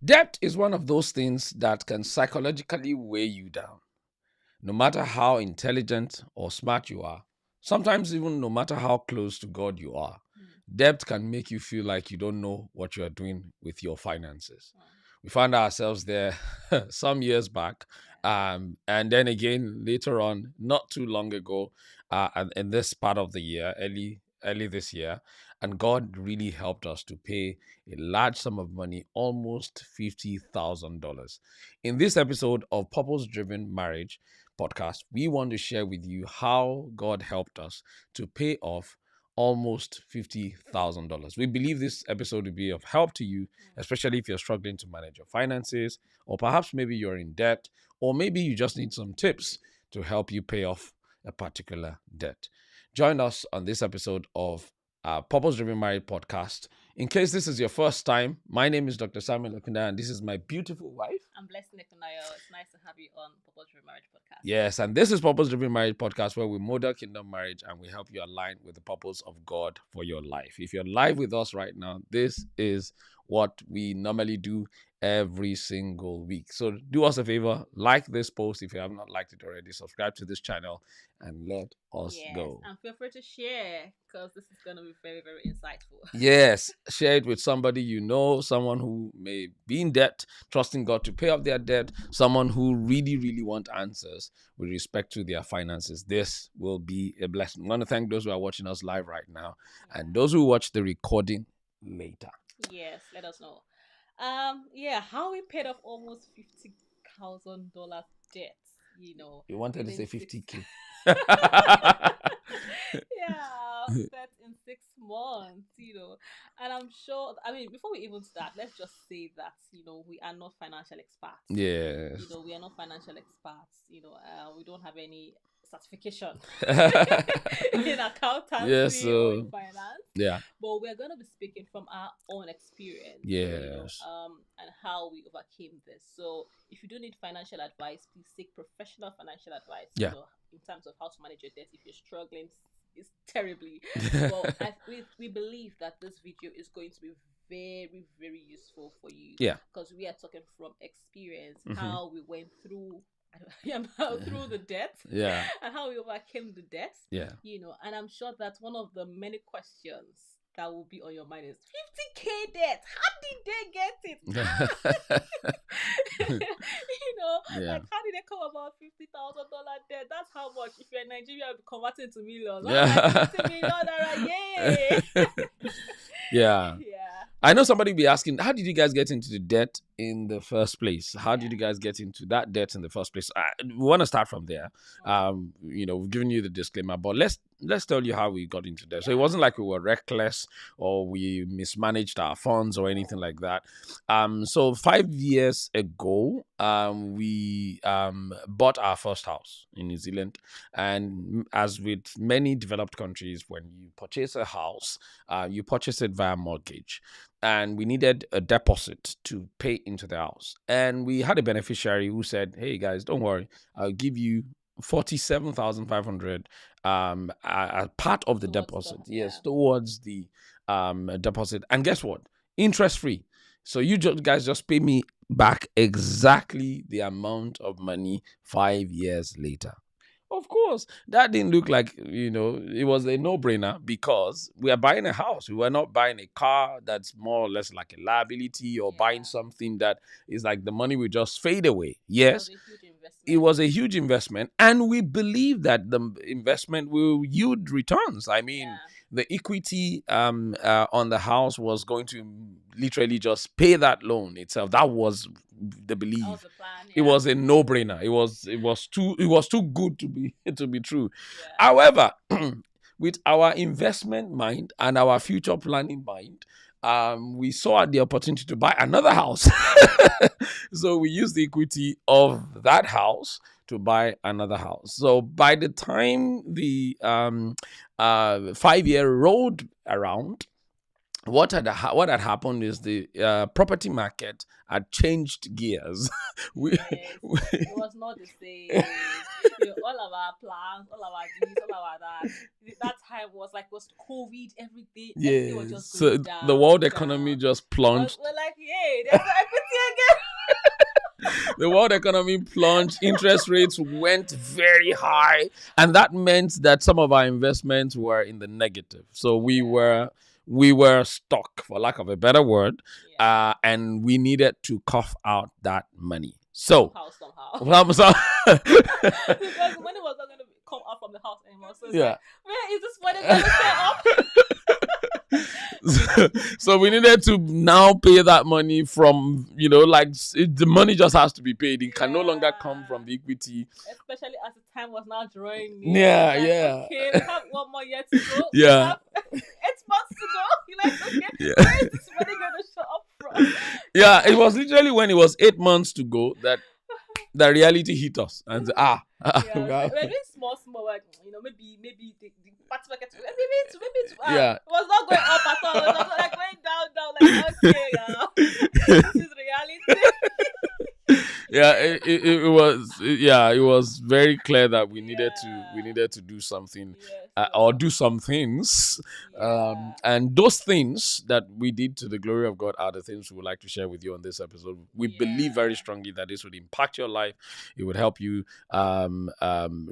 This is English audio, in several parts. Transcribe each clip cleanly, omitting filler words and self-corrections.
Debt is one of those things that can psychologically weigh you down. No matter how intelligent or smart you are, sometimes even no matter how close to God you are, debt can make you feel like you don't know what you are doing with your finances. We found ourselves there some years back. And then again, later on, not too long ago, and in this part of the year, early this year, and God really helped us to pay a large sum of money, almost $50,000. In this episode of Purpose Driven Marriage podcast, we want to share with you how God helped us to pay off almost $50,000. We believe this episode will be of help to you, especially if you're struggling to manage your finances, or perhaps maybe you're in debt, or maybe you just need some tips to help you pay off a particular debt. Join us on this episode of Purpose Driven Marriage podcast. In case this is your first time, my name is Dr. Samuel Ekundayo, and this is my beautiful wife. I'm Blessing Ekundayo. It's nice to have you on Purpose Driven Marriage podcast. Yes, and this is Purpose Driven Marriage podcast, where we model kingdom marriage and we help you align with the purpose of God for your life. If you're live with us right now, this is what we normally do every single week. So do us a favor, like this post if you have not liked it already, subscribe to this channel, and let us go. And feel free to share, because this is going to be very, very insightful. Yes, share it with somebody you know, someone who may be in debt, trusting God to pay off their debt, someone who really, really want answers with respect to their finances. This will be a blessing. I want to thank those who are watching us live right now and those who watch the recording later. Yes, let us know. How we paid off almost $50,000 debt. You wanted to say 50K. That's in 6 months, and I'm sure, before we even start, let's just say that, we are not financial experts. Yes. We are not financial experts, we don't have any certification in accountancy or in finance. Yeah. But we're going to be speaking from our own experience. Yes. And how we overcame this. So if you do need financial advice, please seek professional financial advice. Yeah. In terms of how to manage your debt if you're struggling terribly. Well, we believe that this video is going to be very, very useful for you. Yeah. Because we are talking from experience, how we went through through the debt, and how we overcame the debt, and I'm sure that one of the many questions that will be on your mind is 50K debt. How did they get it? Like, how did they come about $50,000 debt? That's how much. If you're in Nigeria, you'll be converting to millions. Like $50 million, yay! Yeah. I know somebody will be asking, how did you guys get into the debt in the first place? How did you guys get into that debt in the first place? We want to start from there. We've given you the disclaimer, but let's tell you how we got into debt. So it wasn't like we were reckless or we mismanaged our funds or anything like that. So 5 years ago, we bought our first house in New Zealand. And as with many developed countries, when you purchase a house, you purchase it via mortgage. And we needed a deposit to pay into the house. And we had a beneficiary who said, hey guys, don't worry, I'll give you 47,500 as part of the deposit. Towards the deposit. And guess what? Interest free. So you guys just pay me back exactly the amount of money 5 years later. Of course, that didn't look like, it was a no-brainer because we are buying a house. We were not buying a car that's more or less like a liability or buying something that is like the money will just fade away. Yes, it was a huge investment. And we believe that the investment will yield returns. I mean, the equity on the house was going to literally just pay that loan itself. That was the belief. That was the plan, It was a no-brainer. It was too good to be true. However, with our investment mind and our future planning mind, we saw the opportunity to buy another house. So we used the equity of that house to buy another house. So by the time the 5 year rolled around, what had happened is the property market had changed gears. It was not the same. All of our plans, all of our this, all of our that time was COVID, everything. Everything was just going down, the world economy just plunged. We're like, yay, there's equity The world economy plunged. Interest rates went very high. And that meant that some of our investments were in the negative. So we were stuck, for lack of a better word. And we needed to cough out that money. So somehow. Because the money was not going to come out from the house anymore. So it's like, where is this money going to show up? So we needed to now pay that money from, the money just has to be paid. It can no longer come from the equity. Especially as the time was now drawing near. Okay, we have 1 more year to go. Yeah. We have 8 months to go. You're like, okay, where is this money going to show up from? Yeah, it was literally when it was 8 months to go that the reality hit us. And we're doing small, like, maybe the party market, maybe it was not going up at all. It was not like going down, like, okay, this is reality. It was very clear that we needed to do something or do some things. And those things that we did to the glory of God are the things we would like to share with you on this episode. We believe very strongly that this would impact your life. It would help you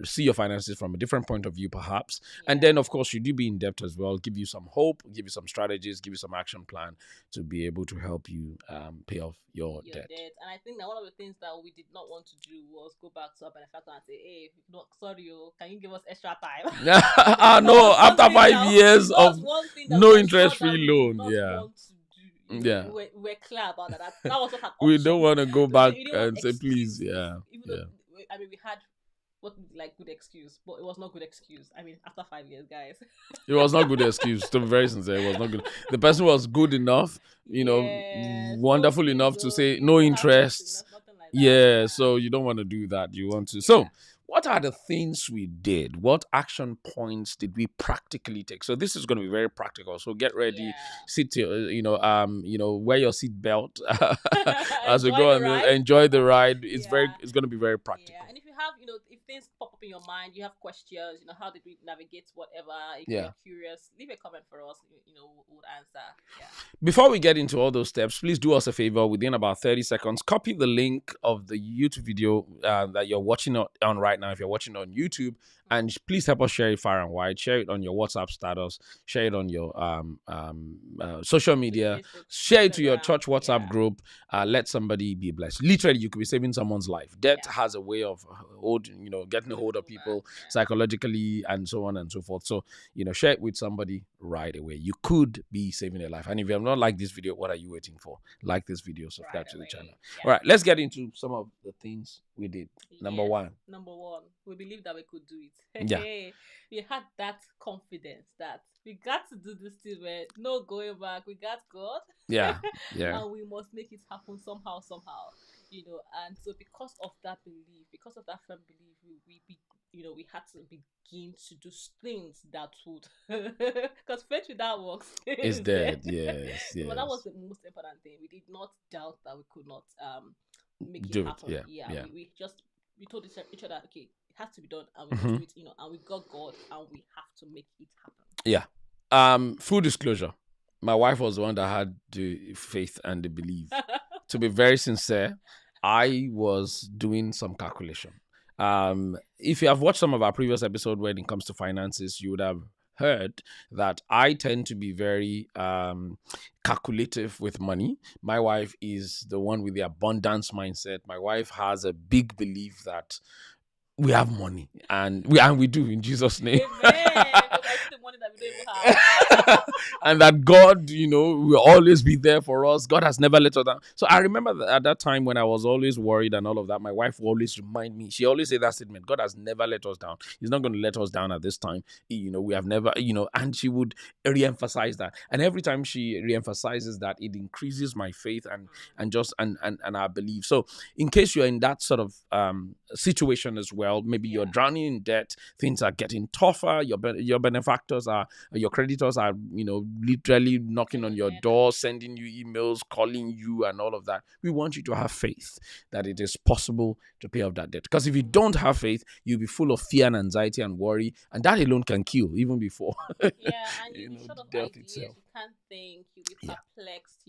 see your finances from a different point of view, perhaps. And then, of course, should you be in debt as well, give you some hope, give you some strategies, give you some action plan to be able to help you pay off your debt. And I think that one of the things that we did not want to do was go back to our benefactor and say, hey, sorry, can you give us extra time? No, after 5 years of no interest-free loan. We're clear about that. That was not an option. We don't want to go back and say, please. Even though, we had good excuse, but it was not good excuse. After 5 years, guys, it was not good excuse. To be very sincere, it was not good. The person was good enough, wonderful enough to say no interest. So you don't want to do that. You want to. So what are the things we did? What action points did we practically take? So this is going to be very practical. So get ready, sit here, wear your seat belt as we go and enjoy the ride. It's going to be very practical. And if you have, if things pop up in your mind, you have questions, how did we navigate whatever? If you're curious, leave a comment for us. We'll answer. Before we get into all those steps, please do us a favor. Within about 30 seconds, copy the link of the YouTube video that you're watching on right now. If you're watching on YouTube, and please help us share it far and wide. Share it on your WhatsApp status. Share it on your social media. Share it to your church WhatsApp group. Let somebody be blessed. Literally, you could be saving someone's life. Debt has a way of getting a hold of people psychologically and so on and so forth. So, share it with somebody right away. You could be saving a life. And if you have not liked this video, what are you waiting for? Like this video, subscribe to the channel. All right, let's get into some of the things we did. Number one, we believed that we could do it. We had that confidence that we got to do this thing where no going back. We got God. And we must make it happen somehow. And so because of that belief, because of that firm belief, we had to begin to do things that would, because faith without works is dead. Yes. But that was the most important thing. We did not doubt that we could not make it happen. We told each other, okay, it has to be done, and we do it, and we got God, and we have to make it happen. Full disclosure, my wife was the one that had the faith and the belief. To be very sincere, I was doing some calculation. If you have watched some of our previous episodes when it comes to finances, you would have heard that I tend to be very calculative with money. My wife is the one with the abundance mindset. My wife has a big belief that we have money, and we do, in Jesus' name. And that God, will always be there for us. God has never let us down. So I remember that at that time when I was always worried and all of that, my wife would always remind me. She always said that statement: God has never let us down. He's not going to let us down at this time. We have never, and she would re-emphasize that. And every time she re-emphasizes that, it increases my faith and our belief. So in case you're in that sort of situation as well, maybe you're drowning in debt, things are getting tougher, your benefactors your creditors are literally knocking on your door, sending you emails, calling you, and all of that. We want you to have faith that it is possible to pay off that debt, because if you don't have faith, you'll be full of fear and anxiety and worry, and that alone can kill even before and you'll be short of ideas. You can't think, you'll be perplexed,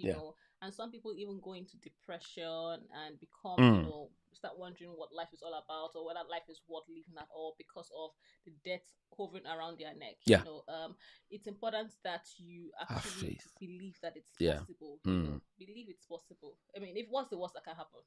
And some people even go into depression and become, start wondering what life is all about or whether life is worth living at all because of the debt hovering around their neck. Yeah. It's important that you actually believe that it's possible. Believe it's possible. I mean, if what's the worst that can happen?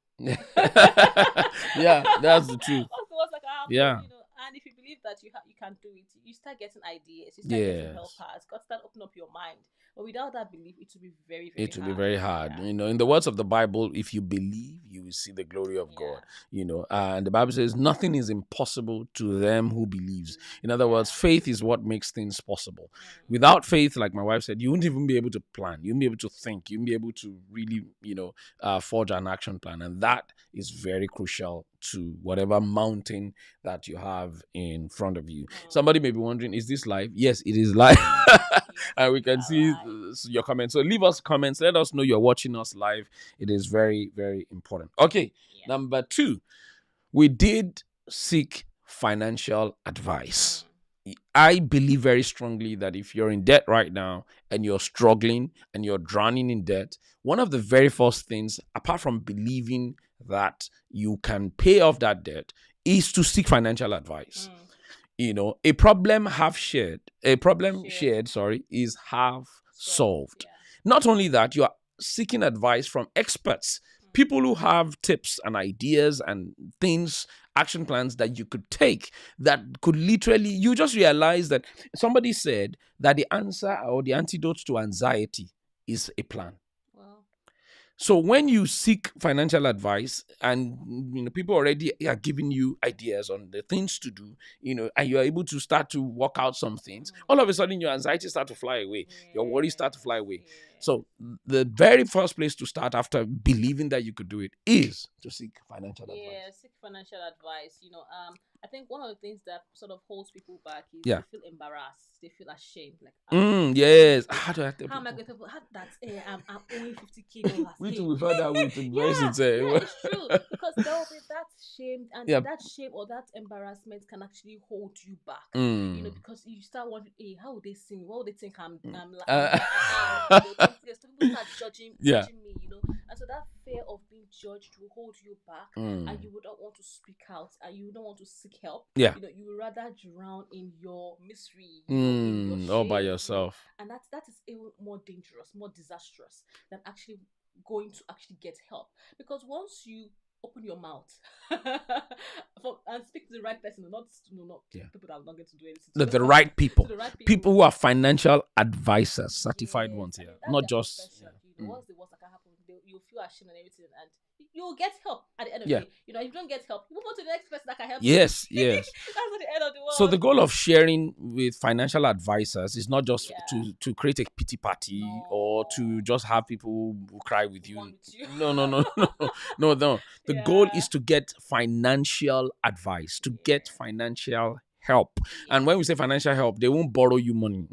Yeah, that's the truth. What's the worst that can happen? Yeah. And if you believe that you can do it, you start getting ideas, you start getting helpers, God start opening up your mind. But without that belief, it will be very, very hard. It will be very hard. Yeah. In the words of the Bible, if you believe, you will see the glory of God. And the Bible says nothing is impossible to them who believes. In other words, faith is what makes things possible. Without faith, like my wife said, you won't even be able to plan. You won't be able to think. You won't be able to really, forge an action plan. And that is very crucial to whatever mountain that you have in front of you. Somebody may be wondering, is this live? Yes, it is live. And we can see your comments. So leave us comments. Let us know you're watching us live. It is very, very important. Okay. Yeah. Number 2, we did seek financial advice. I believe very strongly that if you're in debt right now and you're struggling and you're drowning in debt, one of the very first things, apart from believing that you can pay off that debt, is to seek financial advice. A problem shared is half solved. Yeah. Not only that, you are seeking advice from experts, people who have tips and ideas and things, action plans that you could take that could literally, you just realize that somebody said that the answer or the antidote to anxiety is a plan. So when you seek financial advice and people already are giving you ideas on the things to do, and you're able to start to work out some things, all of a sudden your anxiety starts to fly away. Your worries start to fly away. So the very first place to start after believing that you could do it is to seek financial advice. Yeah, seek financial advice. I think one of the things that sort of holds people back is they feel embarrassed, they feel ashamed. Like, yes. How am I going to I'm owing $50,000. We too felt that way to it's true, because there will be that shame, and that shame or that embarrassment can actually hold you back. Because you start wondering, hey, how would they see me? What would they think I'm people start judging me, and so that fear of being judged will hold you back, and you would not want to speak out, and you don't want to seek help. You would rather drown in your misery, in your shame, all by yourself. And that is even more dangerous, more disastrous than actually going to actually get help. Because once you open your mouth and speak to the right person, not people that are not going to do anything. The right people. People who are financial advisors, certified ones here, not just. What's the worst that can happen? You'll feel ashamed and everything, and you'll get help at the end of the day. If you don't get help, you move on to the next person that can help you. Yes. That's at the end of the world. So the goal of sharing with financial advisors is not just to create a pity party or to just have people who cry with you. No. The goal is to get financial advice, to get financial help. And when we say financial help, they won't borrow you money.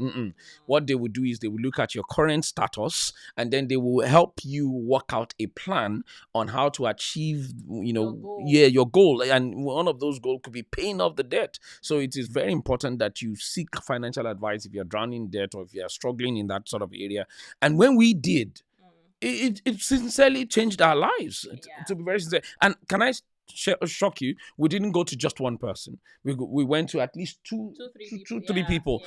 What they will do is they will look at your current status, and then they will help you work out a plan on how to achieve, your goal. And one of those goals could be paying off the debt. So it is very important that you seek financial advice if you're drowning in debt or if you're struggling in that sort of area. And when we did, it sincerely changed our lives, to be very sincere. And can I shock you, we didn't go to just one person. We went to at least two, three people.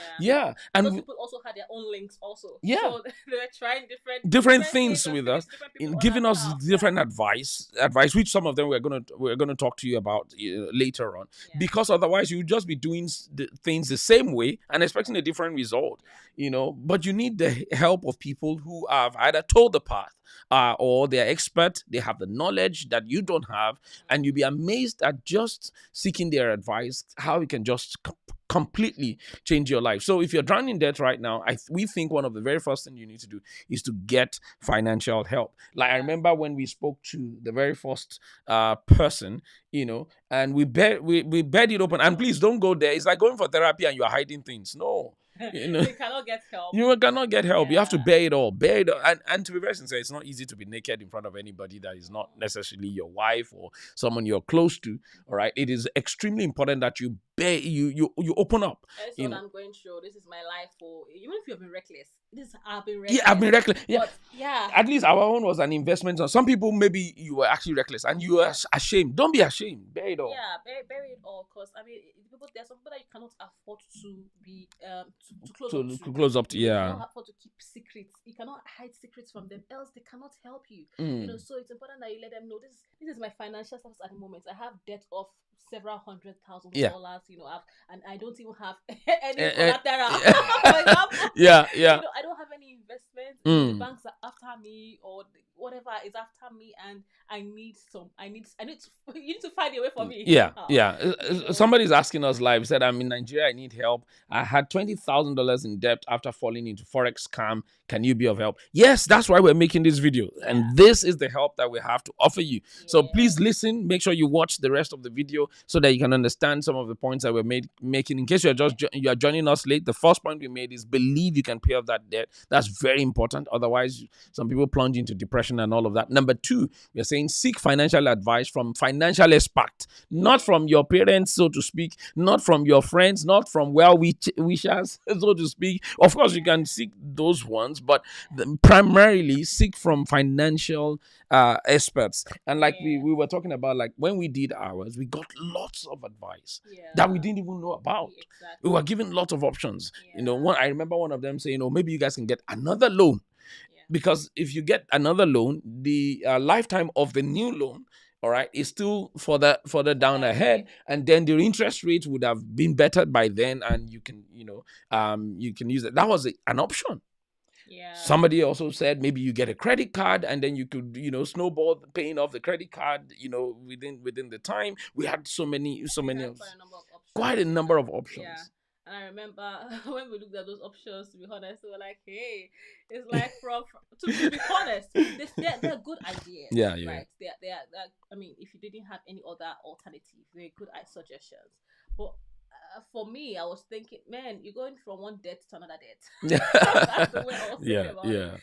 And those people also had their own links also. So they were trying different things with us, in giving us different advice, which some of them we're gonna talk to you about later on. Because otherwise you would just be doing things the same way and expecting a different result. But you need the help of people who have either told the path or they're expert, they have the knowledge that you don't have, and you'll be amazed at just seeking their advice, how it can just completely change your life. So if you're drowning in debt right now, we think one of the very first things you need to do is to get financial help. Like I remember when we spoke to the very first person, and we bed it open. And please don't go there. It's like going for therapy and you are hiding things. No. You cannot get help. You cannot get help. You have to bear it all. And to be very sincere, it's not easy to be naked in front of anybody that is not necessarily your wife or someone you're close to. All right. It is extremely important that you bear, you open up. That's what I'm going through. This is my life. Even if you've been reckless, this I've been reckless. Yeah, I've been reckless. Yeah. But, yeah. At least our own was an investment. So some people, maybe you were actually reckless and you were ashamed. Don't be ashamed. Bear it all. Yeah, bear it all. Because, I mean, there's some people that you cannot afford to be, to close up to. Yeah. You cannot afford to keep secrets. You cannot hide secrets from them, else they cannot help you. So it's important that you let them know this is my financial status at the moment. I have debt of several $100,000, and I don't even have any collateral. For example, yeah. I don't have any investment. The banks are after me, or whatever is after me, and you need to find a way for me. Yeah. Somebody's asking us live, said, I'm in Nigeria, I need help. I had $20,000 in debt after falling into Forex scam. Can you be of help? Yes, that's why we're making this video. And this is the help that we have to offer you. So please listen. Make sure you watch the rest of the video so that you can understand some of the points that we're making. In case you are joining us late, the first point we made is believe you can pay off that debt. That's very important. Otherwise, some people plunge into depression and all of that. Number two, we're saying seek financial advice from financial experts, not from your parents, so to speak, not from your friends, not from well-wishers, so to speak. Of course, you can seek those ones, but primarily seek from financial experts. And like we were talking about, like when we did ours, we got lots of advice that we didn't even know about. We were given lots of options. I remember one of them saying, maybe you guys can get another loan. Because if you get another loan, the lifetime of the new loan, all right, is still further down ahead, and then the interest rate would have been better by then, and you can use it. That was an option. Yeah. Somebody also said maybe you get a credit card and then you could, snowball paying off the credit card, within the time. We had quite a number of options. Yeah. And I remember when we looked at those options, to be honest, we were like, hey, it's like to be honest, they're good ideas. Yeah. Right? They're, I mean, if you didn't have any other alternative, they're good suggestions. But for me, I was thinking, man, you're going from one debt to another debt. That's the way I was thinking about it.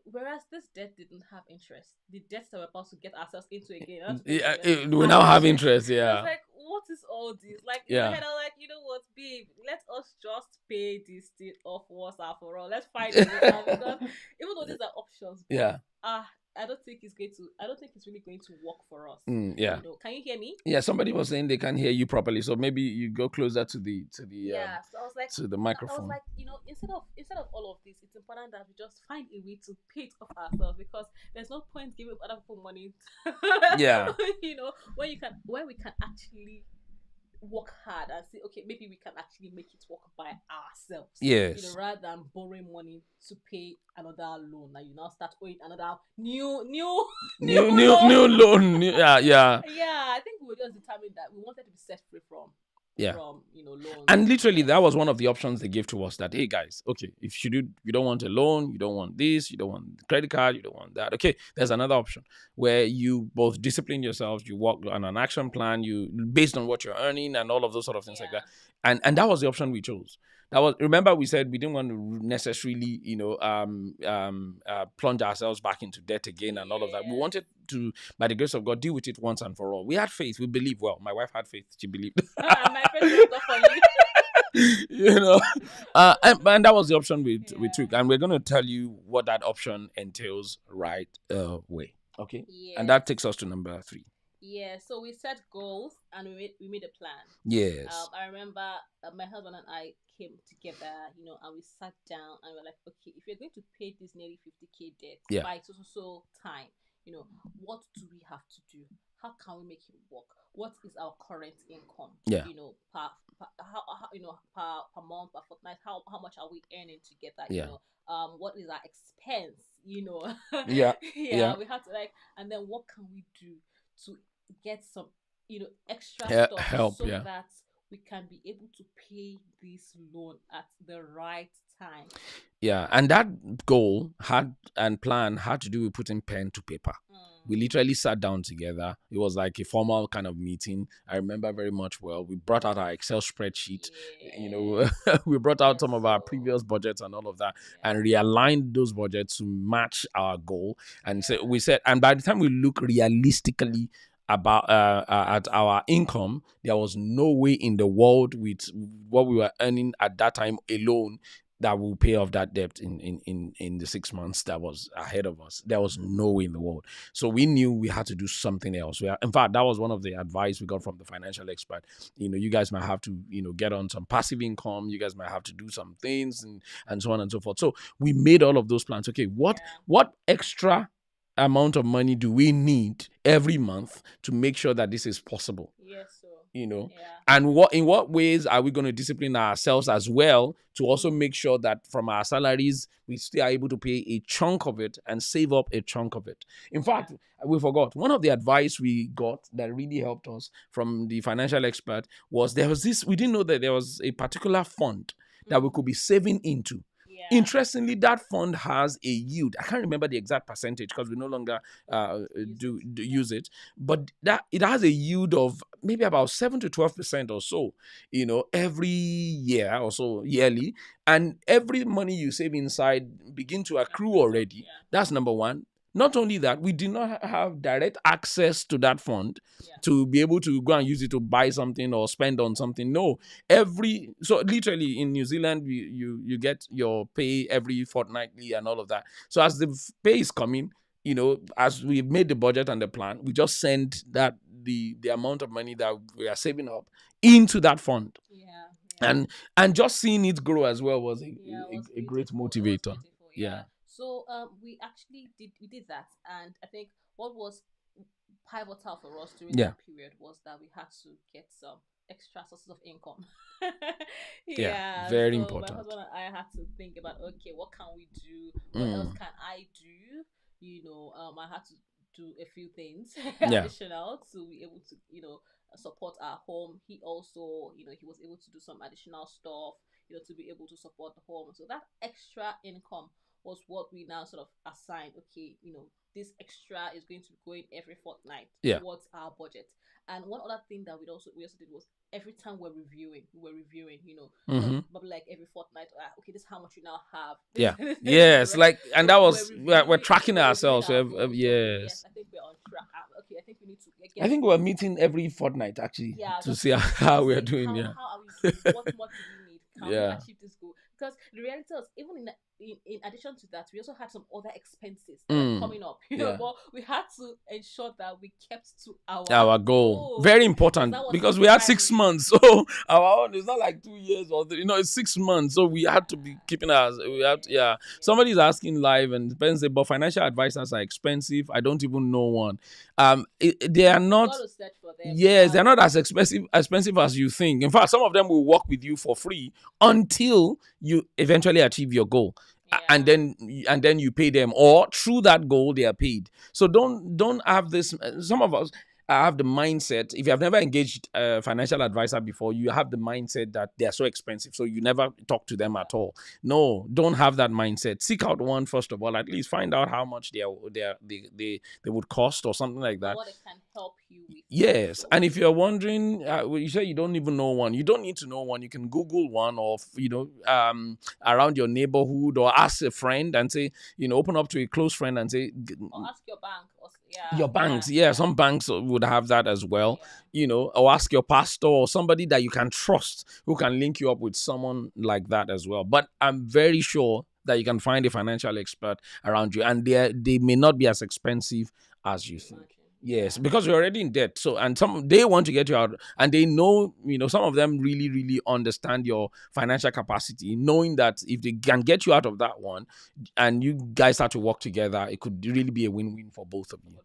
Whereas this debt didn't have interest, the debts that we're about to get ourselves into again, we now have interest. Yeah. It's like, what is all this? Like, in my head, I'm like, you know what, babe? Let us just pay this thing off once and for all. Let's find it out, because even though these are options, I don't think it's really going to work for us. Can you hear me? Yeah, somebody was saying they can't hear you properly, so maybe you go closer to the so I was like, to the microphone. I was like, instead of all of this, it's important that we just find a way to pay it off ourselves, because there's no point giving other people money. When we can actually work hard and say, okay, maybe we can actually make it work by ourselves. Yes. Rather than borrowing money to pay another loan, and you now start owing another new loan. Yeah. Yeah, I think we were just determined that we wanted to be set free from loans. And literally, that was one of the options they gave to us, that, hey guys, okay, if you don't want a loan, you don't want this, you don't want credit card, you don't want that, okay, there's another option where you both discipline yourselves, you work on an action plan, you based on what you're earning and all of those sort of things like that. And that was the option we chose. Remember we said we didn't want to necessarily, plunge ourselves back into debt again and all of that. We wanted to, by the grace of God, deal with it once and for all. We had faith. We believed. Well, my wife had faith. She believed. My faith was for you. And that was the option we took. And we're going to tell you what that option entails right away. Okay? Yes. And that takes us to number 3. Yeah, so we set goals and we made a plan. Yes. I remember my husband and I came together, and we sat down and we're like, okay, if you're going to pay this nearly 50K debt by so time, what do we have to do? How can we make it work? What is our current income? Yeah. Per month, per fortnight, how much are we earning together? Yeah. What is our expense? Yeah. We have to and then what can we do to get some, extra stuff help, so that we can be able to pay this loan at the right time. Yeah, and that goal and plan had to do with putting pen to paper. We literally sat down together. It was like a formal kind of meeting. I remember very much well. We brought out our Excel spreadsheet. We brought out some of our previous budgets and all of that, and realigned those budgets to match our goal. And so we said, and by the time we look realistically about at our income, there was no way in the world with what we were earning at that time alone that we'll pay off that debt in the 6 months that was ahead of us. There was no way in the world. So we knew we had to do something else. In fact, that was one of the advice we got from the financial expert. You guys might have to, get on some passive income. You guys might have to do some things and so on and so forth. So we made all of those plans. Okay, what extra amount of money do we need every month to make sure that this is possible? Yes, sir. And in what ways are we going to discipline ourselves as well to also make sure that from our salaries we still are able to pay a chunk of it and save up a chunk of it? In fact, we forgot one of the advice we got that really helped us from the financial expert was we didn't know that there was a particular fund that we could be saving into. Interestingly, that fund has a yield. I can't remember the exact percentage because we no longer use it, but that it has a yield of maybe about 7 to 12% or so, every year or so, yearly. And every money you save inside begin to accrue already. That's number one. Not only that, we did not have direct access to that fund to be able to go and use it to buy something or spend on something. No, so literally in New Zealand, you get your pay every fortnightly and all of that. So as the pay is coming, as we've made the budget and the plan, we just send that the amount of money that we are saving up into that fund. And just seeing it grow as well was a great motivator. So we actually did that, and I think what was pivotal for us during that period was that we had to get some extra sources of income. Very so important. My husband and I had to think about, okay, what can we do? What else can I do? I had to do a few things additional to be able to, support our home. He also, he was able to do some additional stuff, to be able to support the home. So that extra income was what we now sort of assigned. Okay, this extra is going to be going every fortnight towards our budget. And one other thing that we also did was every time we're reviewing, probably like every fortnight. Okay, this is how much you now have. Yes, and that was we're tracking ourselves. Yes, I think we're on track. Okay, I think we need to. I think we're meeting every fortnight actually to see how we're doing. How are we doing? What more do we need? Can we achieve this goal? Because the reality is, even in addition to that, we also had some other expenses coming up. But we had to ensure that we kept to our goal. Very important, because we had 6 months. So our own, it's not like 2 years or it's 6 months. So we had to be keeping us. Somebody's asking live and say, but financial advisors are expensive. I don't even know one. They are not. Yes, they're not as expensive as you think. In fact, some of them will work with you for free until you eventually achieve your goal. And then you pay them, or through that goal they are paid. So don't have this. Some of us have the mindset, if you have never engaged a financial advisor before, you have the mindset that they are so expensive, so you never talk to them at all. No, don't have that mindset. Seek out one first of all. At least find out how much they would cost or something like that. What it can help you with. Yes, and if you're wondering, you say you don't even know one. You don't need to know one. You can Google one, or around your neighborhood, or ask a friend and say, open up to a close friend and say, or ask your bank. Your banks, some banks would have that as well, or ask your pastor or somebody that you can trust who can link you up with someone like that as well. But I'm very sure that you can find a financial expert around you, and they may not be as expensive as you think. Yes, because you're already in debt. So, and they want to get you out, and they know, some of them really, really understand your financial capacity, knowing that if they can get you out of that one and you guys start to work together, it could really be a win-win for both of you.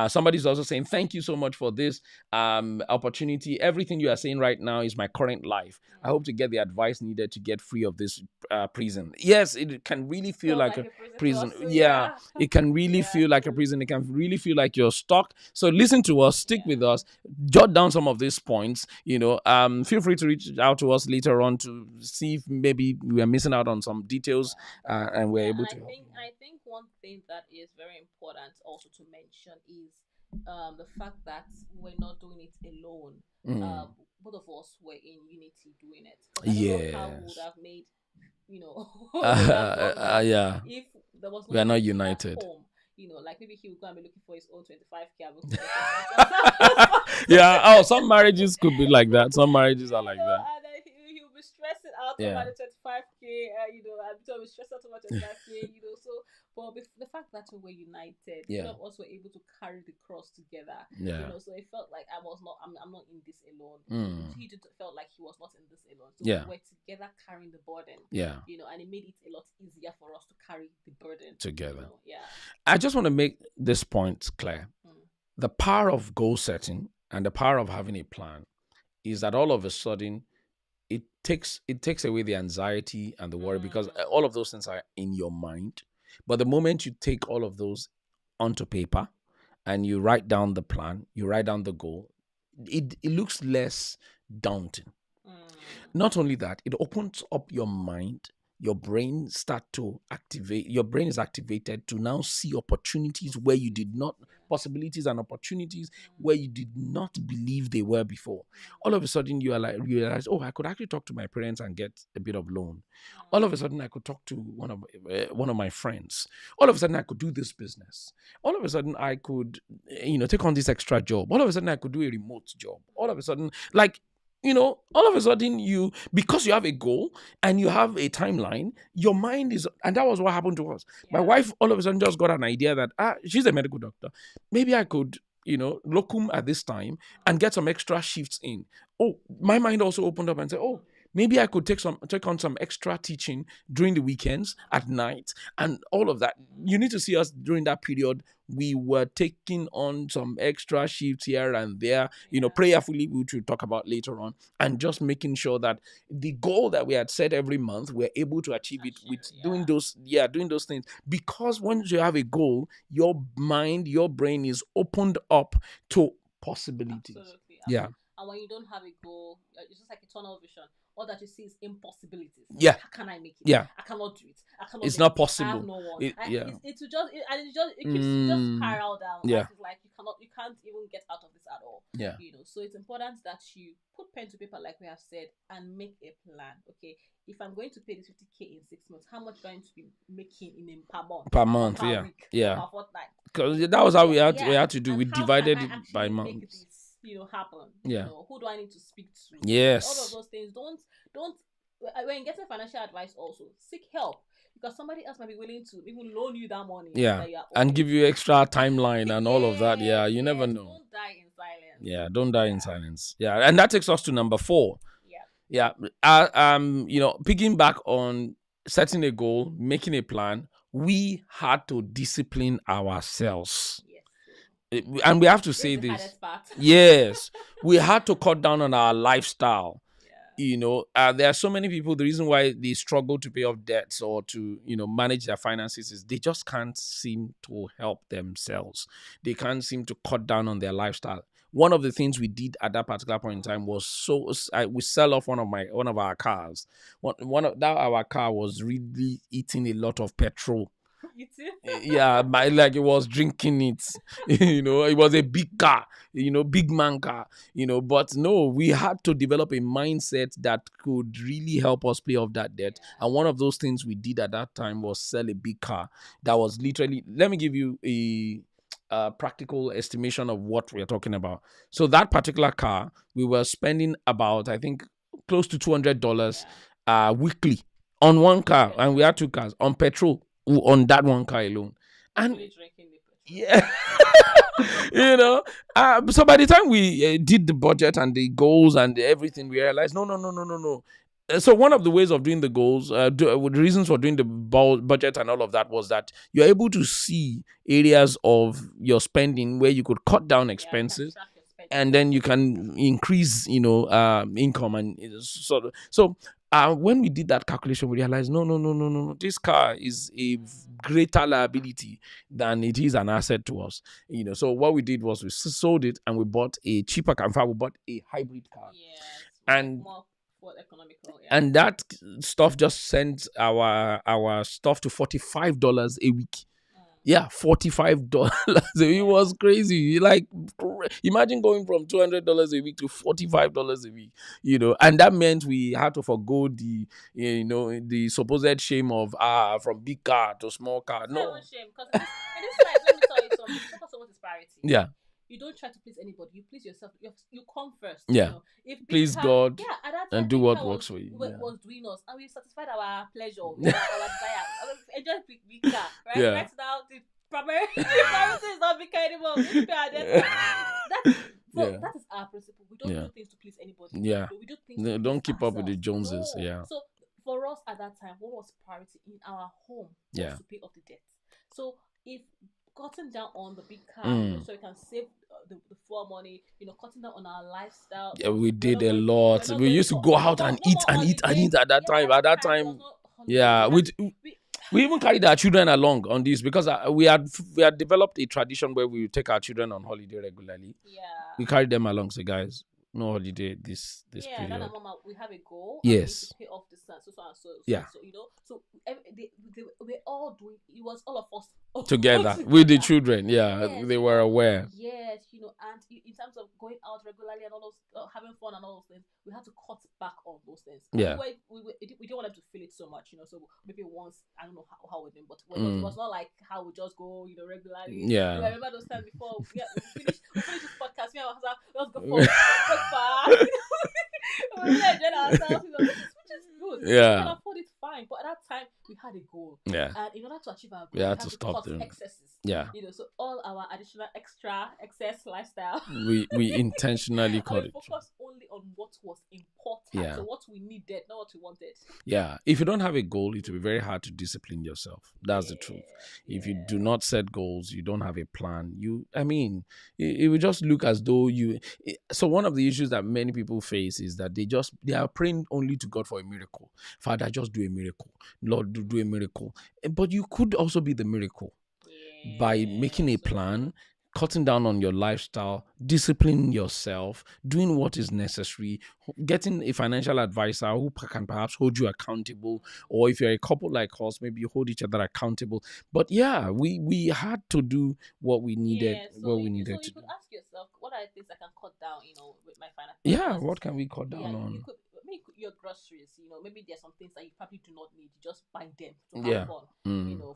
Somebody's also saying, thank you so much for this opportunity. Everything you are saying right now is my current life. I hope to get the advice needed to get free of this prison. Yes, it can really feel like a prison. It can really feel like a prison. It can really feel like you're stuck. So listen to us, stick with us, jot down some of these points. Feel free to reach out to us later on to see if maybe we are missing out on some details and we're able to. I think one thing that is very important also to mention is the fact that we're not doing it alone. Both of us were in unity doing it. Yes. How we would have made, if there was no, we are not united. Home, like maybe he would go and be looking for his own 25K. Some marriages could be like that. Some marriages are like that. And he will be stressing out about the 25K, I'm sort of stressed out about 25K, so, but the fact that we were united, all of us were able to carry the cross together, so it felt like I'm not in this alone. He felt like he was not in this alone. So we were together carrying the burden, and it made it a lot easier for us to carry the burden together. I just want to make this point clear. The power of goal setting and the power of having a plan is that all of a sudden it takes away the anxiety and the worry, because all of those things are in your mind. But the moment you take all of those onto paper and you write down the plan, you write down the goal, it looks less daunting. Not only that, it opens up your mind. Your brain is activated to now see opportunities where you did not, possibilities and opportunities where you did not believe they were before. All of a sudden you realize, oh, I could actually talk to my parents and get a bit of loan. All of a sudden I could talk to one of my friends. All of a sudden I could do this business. All of a sudden I could, take on this extra job. All of a sudden I could do a remote job. All of a sudden, all of a sudden because you have a goal and you have a timeline, your mind is, and that was what happened to us. My wife all of a sudden just got an idea that she's a medical doctor. Maybe I could, locum at this time and get some extra shifts in. Oh, my mind also opened up and said, oh, maybe I could take on some extra teaching during the weekends at night and all of that. You need to see us during that period. We were taking on some extra shifts here and there, prayerfully, which we'll talk about later on, and just making sure that the goal that we had set every month, we're able to achieve it with doing those things. Because once you have a goal, your mind, your brain is opened up to possibilities. Absolutely. Yeah. And when you don't have a goal, it's just like a tunnel vision. All that you see is impossibilities. Yeah. How can I make it? Yeah. I cannot do it. It's not possible. I have no one. It keeps just spiral down. Yeah. It's like you can't even get out of this at all. Yeah. So it's important that you put pen to paper, like we have said, and make a plan. Okay. If I'm going to pay this 50K in 6 months, how much am I going to be making per month? Per month, per week, yeah. per fortnight? Because that was how we had to do. We divided it by months. Happen. Yeah. Who do I need to speak to? Yes. All of those things. Don't. When getting financial advice, also seek help, because somebody else might be willing to even loan you that money. Yeah. And give you extra timeline and all of that. Yeah. You never know. Don't die in silence. Yeah. Don't die in silence. Yeah. And that takes us to number 4. Yeah. Picking back on setting a goal, making a plan, we had to discipline ourselves. And we have to say this. Yes, we had to cut down on our lifestyle. There are so many people. The reason why they struggle to pay off debts or to manage their finances is they just can't seem to help themselves. They can't seem to cut down on their lifestyle. One of the things we did at that particular point in time was we sell off one of our cars. Our car was really eating a lot of petrol. Yeah, it was drinking it. It was a big car, big man car, but no, we had to develop a mindset that could really help us pay off that debt. And one of those things we did at that time was sell a big car that was literally, let me give you a practical estimation of what we're talking about. So that particular car, we were spending about, I think, close to $200 weekly on one car, and we had 2 cars on petrol on that one car alone. And yeah. So by the time we did the budget and the goals and everything, we realized no. So one of the ways of doing the goals, the reasons for doing the budget and all of that was that you're able to see areas of your spending where you could cut down expenses, and then you can increase, income and sort of. So when we did that calculation, we realized no. This car is a greater liability than it is an asset to us. So what we did was we sold it and we bought a cheaper car. In fact, we bought a hybrid car. Yes, and more economical. Yeah. And that stuff just sent our stuff to $45 a week. Yeah, $45. It was crazy. Like, imagine going from $200 a week to $45 a week. And that meant we had to forgo the, the supposed shame of from big car to small car. No shame, because in this life, let me tell you something. Focus on disparity. Yeah. you don't try to please anybody. You please yourself. You come first. Yeah. You know? If please God. Yeah, at that time, and do what works for you. Was doing us, and we satisfied our pleasure, our desire. Enjoy big car, right? Yeah. Right now, the priority is not big car anymore. We need to pay our debt. That is our principle. We don't do things to please anybody. Yeah. We do things don't keep up with the Joneses. No. Yeah. So for us at that time, what was priority in our home was to pay off the debt. So if cutting down on the big car, so we can save the floor money, cutting down on our lifestyle. Yeah, we did a lot. We used to go out and eat at that time. At that time, yeah, we even carried our children along on this because we had developed a tradition where we would take our children on holiday regularly. Yeah, we carried them along. So guys, no holiday this period. Then mama, we have a goal. Yes. And we need to pay off the so and so. Yeah. So so we're all doing. It was all of us together with the children. Yeah, yes, they were aware. Yes, and in terms of going out regularly and all those having fun and all those things, we had to cut back on those things. Yeah. We don't want them to feel it so much, So maybe once, I don't know how we did, but it was not like how we just go, regularly. Yeah. I remember those times before we finish this podcast. Let's go for breakfast. We really enjoyed ourselves, which is good. Yeah. We can afford it, fine. But at that time, we had a goal. Yeah. And in order to achieve our goal, we had to stop cut excesses. Yeah. So all our additional excess lifestyle, we intentionally cut it. Focus only on what was important. Yeah. So what we needed, not what we wanted. Yeah. If you don't have a goal, it will be very hard to discipline yourself. That's the truth. If you do not set goals, you don't have a plan. It will just look as though so one of the issues that many people face is that they are praying only to God for a miracle. Father, just do a miracle. Lord, do a miracle. But you could also be the miracle by making a plan, cutting down on your lifestyle, disciplining yourself, doing what is necessary, getting a financial advisor who can perhaps hold you accountable, or if you're a couple like us, maybe you hold each other accountable. But yeah, we had to do what we needed. So you could ask yourself, what are the things I can cut down, with my finances? Yeah, what can we cut down on? You could make your groceries, maybe there's some things that you probably do not need. You just buy them to have fun.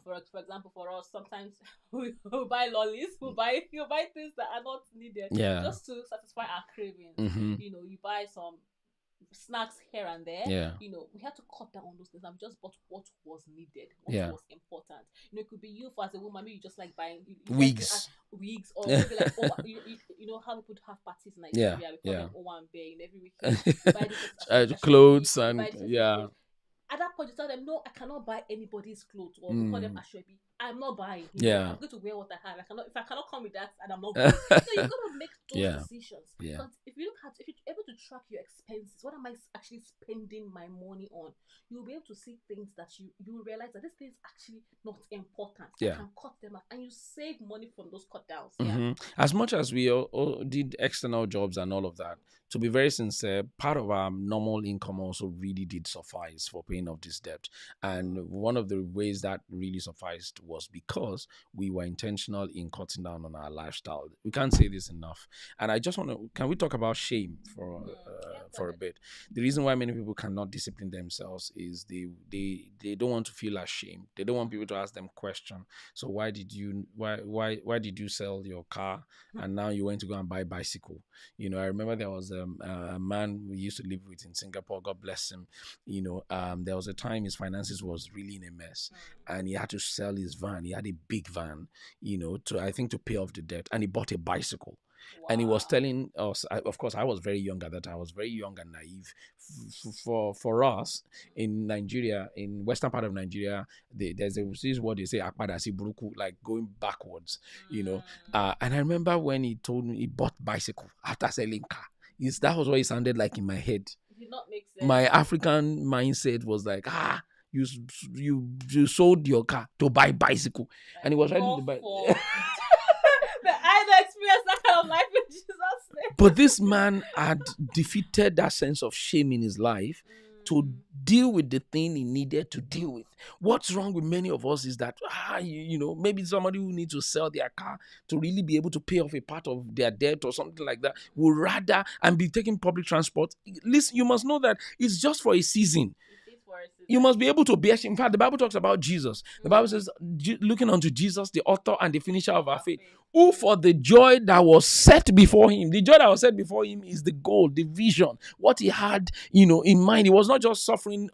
For example, for us, sometimes we buy lollies, you buy things that are not needed, just to satisfy our cravings. Mm-hmm. You buy some snacks here and there. We had to cut down on those things and just bought what was needed, what was important. It could be you as a woman, maybe you just like buying wigs, or maybe like how people have parties in Nigeria. We call them Owambe, every weekend. You buy clothes and At that point, you tell them, no, I cannot buy anybody's clothes, or we call them ashwebi. I'm not buying. I'm going to wear what I have. If I cannot come with that, and I'm not going. So you got to make those decisions. But if you're able to track your expenses, what am I actually spending my money on? You'll be able to see things that you will realize that this thing is actually not important. You can cut them out, and you save money from those cut downs. Mm-hmm. As much as we all did external jobs and all of that, to be very sincere, part of our normal income also really did suffice for paying off this debt. And one of the ways that really sufficed was because we were intentional in cutting down on our lifestyle. We can't say this enough. And I just can we talk about shame for a bit? The reason why many people cannot discipline themselves is they don't want to feel ashamed. They don't want people to ask them questions. So why did you sell your car and now you went to go and buy a bicycle? I remember there was a man we used to live with in Singapore, God bless him. There was a time his finances was really in a mess and he had to sell his van. He had a big van, to pay off the debt, and he bought a bicycle. Wow. And he was telling us, of course, I was very young at that time. I was very young and naive. For us in Nigeria, in western part of Nigeria, there's this word they say, like going backwards, And I remember when he told me he bought bicycle after selling car. That was what it sounded like in my head. It did not make sense. My African mindset was like, you sold your car to buy bicycle, and he was riding the bike. I don't experience that kind of life in Jesus' name. But this man had defeated that sense of shame in his life to deal with the thing he needed to deal with. What's wrong with many of us is that, maybe somebody who needs to sell their car to really be able to pay off a part of their debt or something like that would rather and be taking public transport. Listen, you must know that it's just for a season. You must be able to bear. In fact, the Bible talks about Jesus. The Bible says, looking unto Jesus, the author and the finisher of our faith, who for the joy that was set before him. The joy that was set before him is the goal, the vision, what he had, in mind. He was not just suffering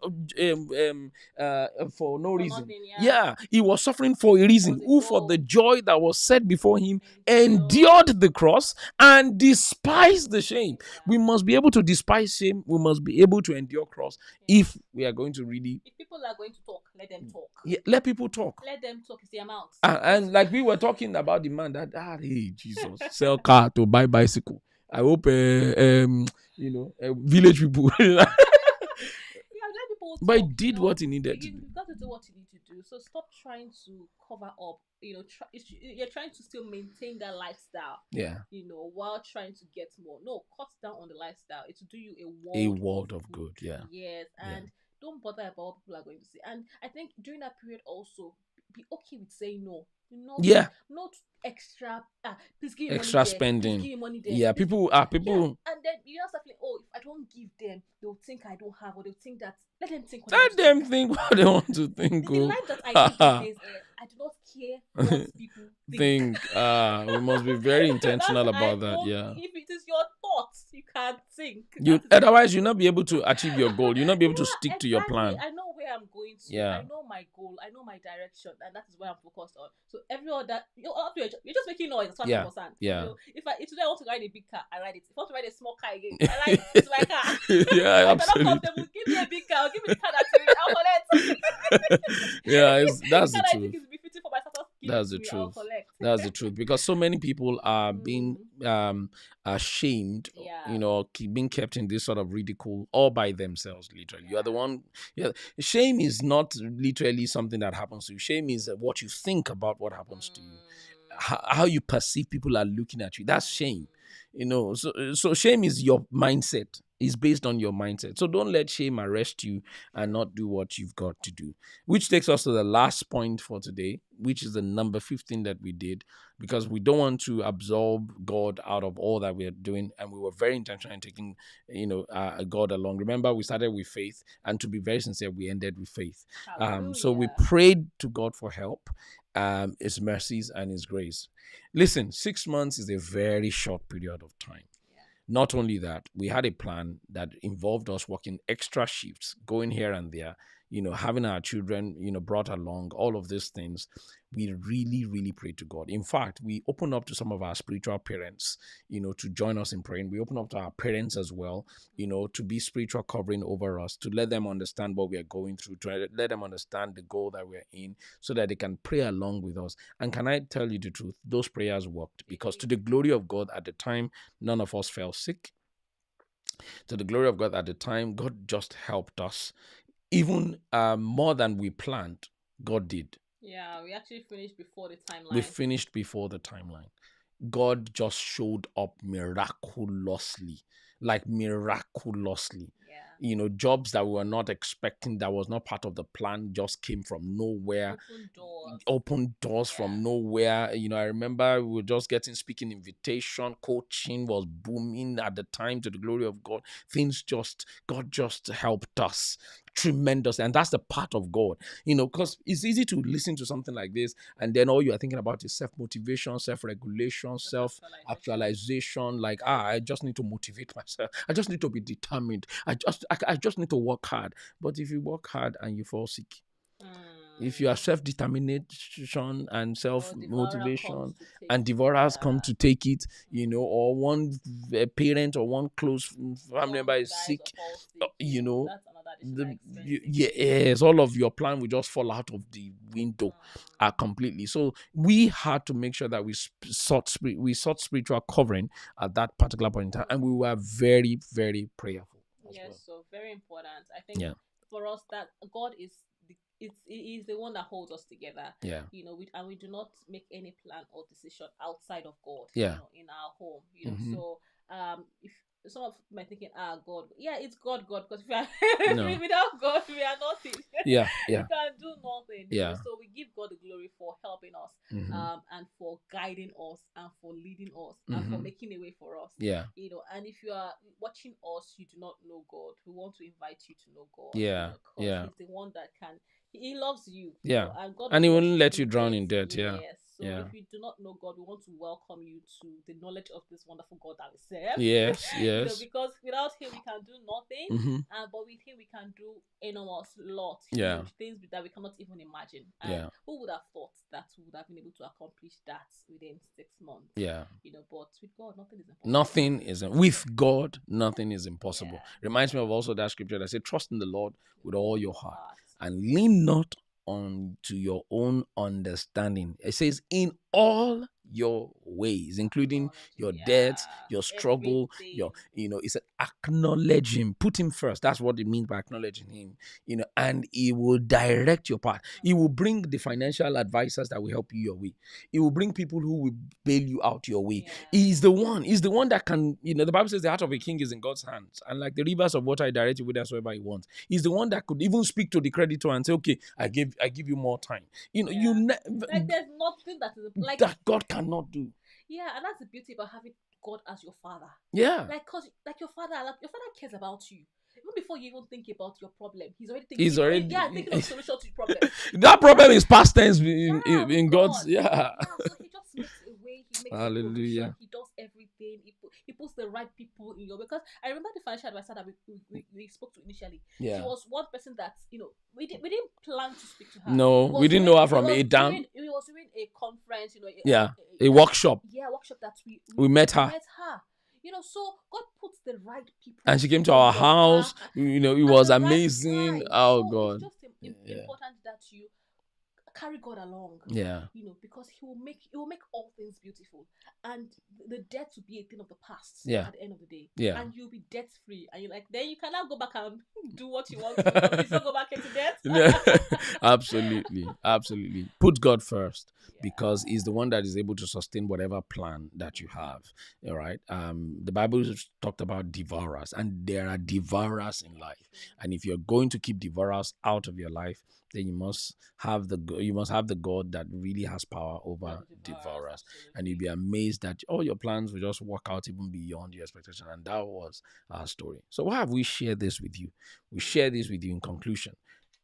for no reason. Nothing, yeah, he was suffering for a reason. Who for the joy that was set before him endured the cross and despised the shame. We must be able to despise shame. We must be able to endure cross if we are going to really. If people are going to talk, let them talk. Yeah, let people talk. Let them talk. It's their mouth. And like we were talking about the man that hey Jesus, sell car to buy bicycle. I hope village people. But he did what he needed to do. You've got to do what you need to do. So stop trying to cover up. You're trying to still maintain that lifestyle. Yeah. While trying to get more. No, cut down on the lifestyle. It will do you a world of good. Yeah. Yes, and don't bother about what people are going to say. And I think during that period also, be okay with saying no. Not extra. Please give me extra money spending. Please give me money there. Yeah, people. Yeah. And then you have something. Oh, if I don't give them, they'll think I don't have, or they'll think that. Let them think. Let them think what they want to think. The life that I live these days, I do not care what people think. We must be very intentional about that. Yeah. If it is your thoughts, you can't think. Otherwise, you'll not be able to achieve your goal. You'll not be able to stick to your plan. I know where I'm going to. Yeah. I know my goal. I know my direction, and that is where I'm focused on. So every other, you're just making noise. As far as I'm concerned. Yeah. If today I want to ride a big car, I ride it. If I want to ride a small car again, I ride it. It's my car. Yeah, absolutely. Give me a big car. Give me the car that's I'll collect. Yeah, that's the truth. That's the truth. That's the truth. Because so many people are being ashamed, being kept in this sort of ridicule all by themselves, literally. You are the one. Yeah. Shame is not literally something that happens to you. Shame is what you think about what happens to you. How you perceive people are looking at you. That's shame. So shame is your mindset. It's based on your mindset. So don't let shame arrest you and not do what you've got to do. Which takes us to the last point for today, which is the number 15 that we did, because we don't want to absorb God out of all that we're doing. And we were very intentional in taking, God along. Remember, we started with faith, and to be very sincere, we ended with faith. So we prayed to God for help, His mercies and His grace. Listen, 6 months is a very short period of time. Not only that, we had a plan that involved us working extra shifts, going here and there, having our children, brought along, all of these things. We really, really prayed to God. In fact, we opened up to some of our spiritual parents, to join us in praying. We opened up to our parents as well, to be spiritual covering over us, to let them understand what we are going through, to let them understand the goal that we're in, so that they can pray along with us. And can I tell you the truth? Those prayers worked, because to the glory of God, at the time, none of us fell sick. To the glory of God, at the time, God just helped us. Even more than we planned, God did. Yeah, we actually finished before the timeline. We finished before the timeline. God just showed up miraculously. Like miraculously. Yeah. Jobs that we were not expecting, that was not part of the plan, just came from nowhere. Open doors from nowhere. I remember we were just getting speaking invitation, coaching was booming at the time, to the glory of God. God just helped us tremendous. And that's the part of God, because it's easy to listen to something like this and then all you are thinking about is self-motivation, self-regulation, self-actualization. Like, I just need to motivate myself. I just need to be determined. I just need to work hard. But if you work hard and you fall sick, if you are self-determination and self-motivation and devourers come to take it, or one parent or one close family member is sick, yes, all of your plan will just fall out of the window completely. So we had to make sure that we sought spiritual covering at that particular point in time, and we were very, very prayerful. So very important. I think for us that God is the one that holds us together. Yeah. And we do not make any plan or decision outside of God. Yeah. In our home. So if some of my thinking, God, it's God, because without God we are nothing. Yeah. We can do nothing. Yeah. So we give God the glory for helping us, and for guiding us, and for leading us, and for making a way for us. Yeah. And if you are watching us, you do not know God, we want to invite you to know God. Yeah. He's the one that can. He loves you. Yeah. And He won't let you drown in debt. Yeah. Yes. So if you do not know God, we want to welcome you to the knowledge of this wonderful God that we serve. Yes, yes. Because without Him, we can do nothing. But with Him, we can do enormous lots, huge things that we cannot even imagine. And who would have thought that we would have been able to accomplish that within 6 months? But with God, nothing is impossible. Nothing is with God. Nothing is impossible. Reminds me of also that scripture that says, "Trust in the Lord with all your heart, and lean not on to your own understanding." It says, "In all your ways," including your debts, your struggle, it's an acknowledge Him, put Him first. That's what it means by acknowledging Him, and He will direct your path. He will bring the financial advisors that will help you your way. He will bring people who will bail you out your way. He's the one that can, the Bible says the heart of a king is in God's hands, and like the rivers of water, He directs you whithersoever He wants. He's the one that could even speak to the creditor and say, "Okay, I give you more time." Like there's nothing that is like that God cannot do. Yeah, and that's the beauty about having God as your father. Yeah. Cause your father cares about you. Even before you even think about your problem, he's already thinking. Thinking of solution to your problem. That problem is past tense in God's. Yeah. So He just makes a way. He makes Hallelujah. a provision. He does everything. He puts the right people in your. Because I remember the financial advisor that we spoke to initially. Yeah. She was one person that we didn't plan to speak to her. No, we didn't know her from Adam. We was doing a conference. A workshop. Yeah, a workshop that we met her. So God puts the right people. And she came to our house. It was amazing. Right. Oh, so God. It's just important that you carry God along. Yeah. Because He will make all things beautiful, and the debt will be a thing of the past. Yeah. At the end of the day. Yeah. And you'll be debt free, and you're like, then you can now go back and do what you want to. Please don't go back into debt. Absolutely. Put God first, because He's the one that is able to sustain whatever plan that you have. All right. The Bible talked about devourers, and there are devourers in life. And if you're going to keep devourers out of your life, then you must have the God that really has power over devourers. And you'll be amazed that all your plans will just work out even beyond your expectation. And that was our story. So why have we shared this with you? We share this with you in conclusion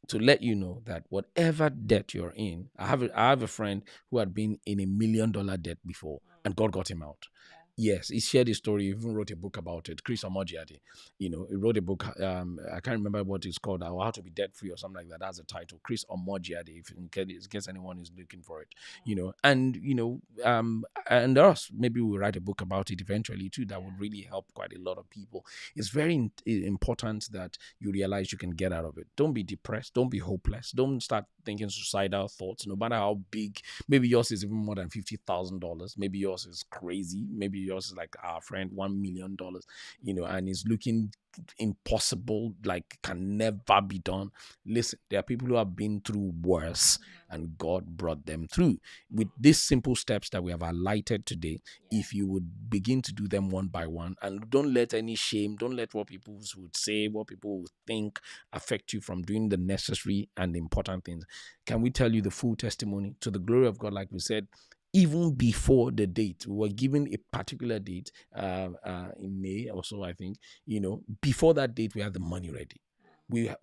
to let you know that whatever debt you're in, I have a friend who had been in $1 million debt before, and God got him out. Yes, he shared his story. He even wrote a book about it. Chris Omojiade, he wrote a book. I can't remember what it's called. How to be debt free or something like that. That's the title. Chris Omojiade, if in case anyone is looking for it, and us, maybe we'll write a book about it eventually too. That would really help quite a lot of people. It's very important that you realize you can get out of it. Don't be depressed. Don't be hopeless. Don't start thinking suicidal thoughts. No matter how big, maybe yours is even more than $50,000. Maybe yours is crazy. Maybe yours is like our friend, $1 million, and it's looking impossible, like can never be done. Listen, there are people who have been through worse, and God brought them through. With these simple steps that we have highlighted today, if you would begin to do them one by one, and don't let any shame, don't let what people would say, what people would think affect you from doing the necessary and important things. Can we tell you the full testimony to the glory of God? Like we said, even before the date, we were given a particular date in May or so, I think. Before that date, we had the money ready.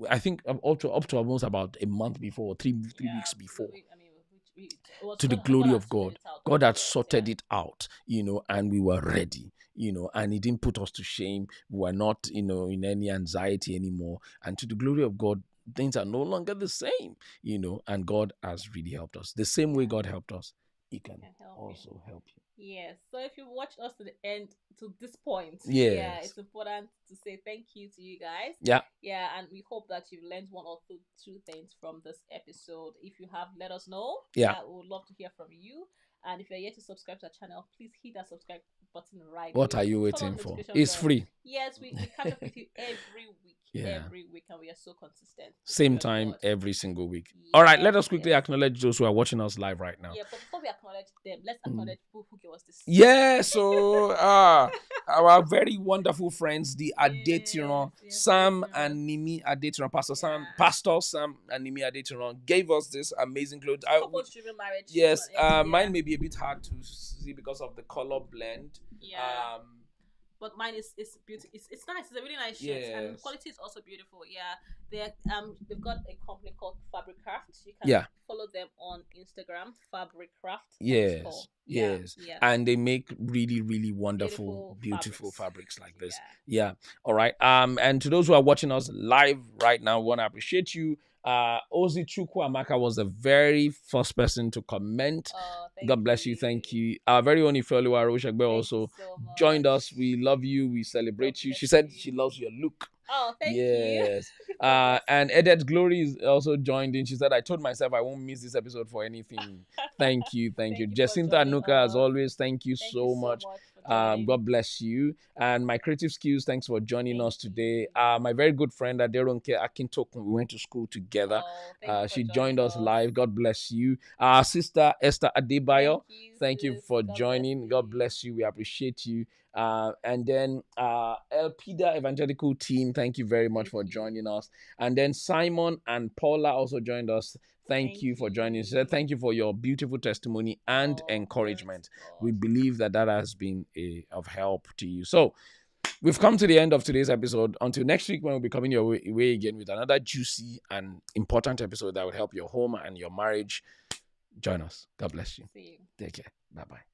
I think up to almost about a month before, three weeks before. To the glory of God, God had sorted it out, and we were ready, and He didn't put us to shame. We were not, in any anxiety anymore. And to the glory of God, things are no longer the same, and God has really helped us. The same way God helped us, He can also help you. Yes. So if you watched us to the end, to this point, it's important to say thank you to you guys. Yeah, and we hope that you've learned one or two things from this episode. If you have, let us know. We would love to hear from you. And if you're yet to subscribe to our channel, please hit that subscribe button right. What are you waiting for? It's free. Yes, we catch up with you every week. Every week, and we are so consistent. Same time every single week. All right, let us quickly acknowledge those who are watching us live right now. Yeah, but before we acknowledge them, let's acknowledge who gave us this. Yeah, so our very wonderful friends, the Adetiran, Sam and Nimi Adetiran, Pastor Sam and Nimi Adetiran gave us this amazing clothes. Purpose-driven marriage. Yes, mine may be a bit hard to see because of the color blend. Yeah. but mine is beautiful. It's nice. It's a really nice shirt, and the quality is also beautiful. Yeah, they've got a company called Fabric Craft. You can follow them on Instagram, Fabric Craft. Yes. And they make really, really wonderful, beautiful fabrics like this. Yeah. All right. And to those who are watching us live right now, we want to appreciate you. Ozi Chukwuamaka was the very first person to comment. God bless you. Thank you. Our very own Ifeoluwa Roshegbe also joined us. We love you. We celebrate you. She said she loves your look. Oh, thank you. And Edith Glory is also joined in. She said, I told myself I won't miss this episode for anything. Thank you. Thank you. Jacinta Anuka, as always, thank you so much. God bless you. And my creative skills, thanks for joining us today. My very good friend Aderonke Akintokun, we went to school together. She joined us live. God bless you. Our sister Esther Adebayo, thank you for joining. God bless you. We appreciate you. And then Elpida Evangelical Team, thank you very much for joining us. And then Simon and Paula also joined us. Thank you for joining us. Thank you for your beautiful testimony and encouragement. We believe that has been of help to you. So we've come to the end of today's episode. Until next week, when we'll be coming your way again with another juicy and important episode that will help your home and your marriage. Join us. God bless you. See you. Take care. Bye-bye.